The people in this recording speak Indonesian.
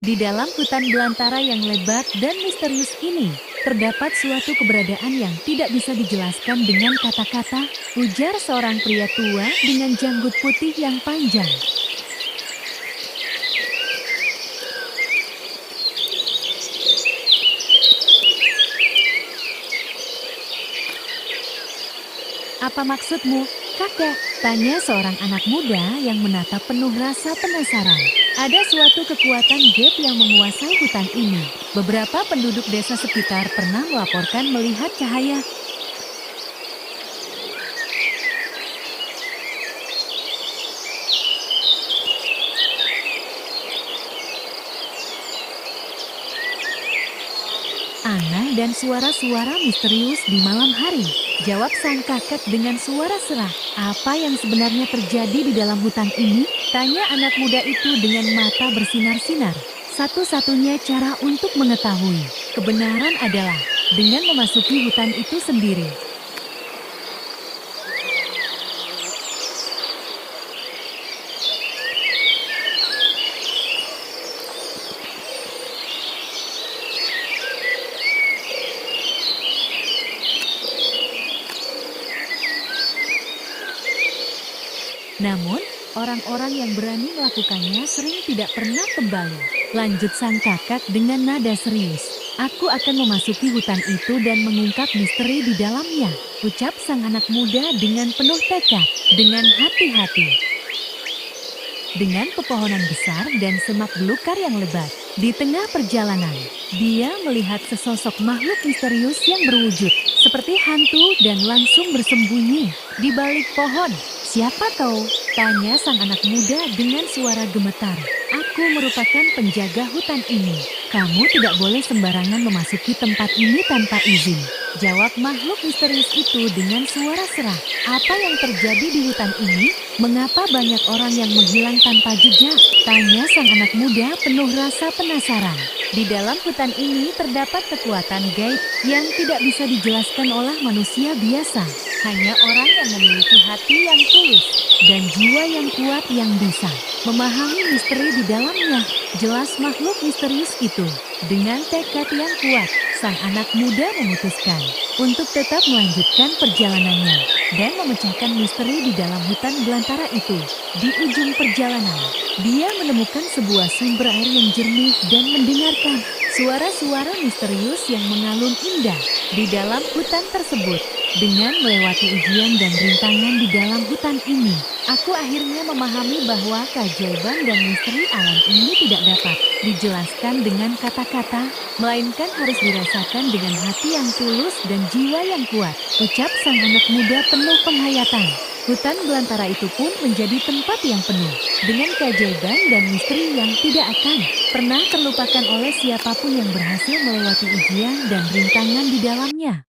Di dalam hutan belantara yang lebat dan misterius ini, terdapat suatu keberadaan yang tidak bisa dijelaskan dengan kata-kata, ujar seorang pria tua dengan janggut putih yang panjang. Apa maksudmu, kakek? Tanya seorang anak muda yang menatap penuh rasa penasaran. Ada suatu kekuatan gaib yang menguasai hutan ini. Beberapa penduduk desa sekitar pernah melaporkan melihat cahaya. Aneh dan suara-suara misterius di malam hari. Jawab sang kakek dengan suara serak. Apa yang sebenarnya terjadi di dalam hutan ini? Tanya anak muda itu dengan mata bersinar-sinar. Satu-satunya cara untuk mengetahui kebenaran adalah dengan memasuki hutan itu sendiri. Namun, orang-orang yang berani melakukannya sering tidak pernah kembali. Lanjut sang kakak dengan nada serius. Aku akan memasuki hutan itu dan mengungkap misteri di dalamnya. Ucap sang anak muda dengan penuh tekad. Dengan hati-hati. Dengan pepohonan besar dan semak belukar yang lebat. Di tengah perjalanan, dia melihat sesosok makhluk misterius yang berwujud seperti hantu dan langsung bersembunyi di balik pohon. Siapa kau? Tanya sang anak muda dengan suara gemetar. Aku merupakan penjaga hutan ini. Kamu tidak boleh sembarangan memasuki tempat ini tanpa izin. Jawab makhluk misterius itu dengan suara serak. Apa yang terjadi di hutan ini? Mengapa banyak orang yang menghilang tanpa jejak? Tanya sang anak muda penuh rasa penasaran. Di dalam hutan ini terdapat kekuatan gaib yang tidak bisa dijelaskan oleh manusia biasa. Hanya orang yang memiliki hati yang tulus dan jiwa yang kuat yang bisa memahami misteri di dalamnya. Jelas makhluk misterius itu. Dengan tekad yang kuat, sang anak muda memutuskan untuk tetap melanjutkan perjalanannya dan memecahkan misteri di dalam hutan belantara itu. Di ujung perjalanan, dia menemukan sebuah sumber air yang jernih dan mendengarkan suara-suara misterius yang mengalun indah di dalam hutan tersebut. Dengan melewati ujian dan rintangan di dalam hutan ini, aku akhirnya memahami bahwa keajaiban dan misteri alam ini tidak dapat dijelaskan dengan kata-kata, melainkan harus dirasakan dengan hati yang tulus dan jiwa yang kuat. Ucap sang anak muda penuh penghayatan. Hutan belantara itu pun menjadi tempat yang penuh dengan keajaiban dan misteri yang tidak akan pernah terlupakan oleh siapapun yang berhasil melewati ujian dan rintangan di dalamnya.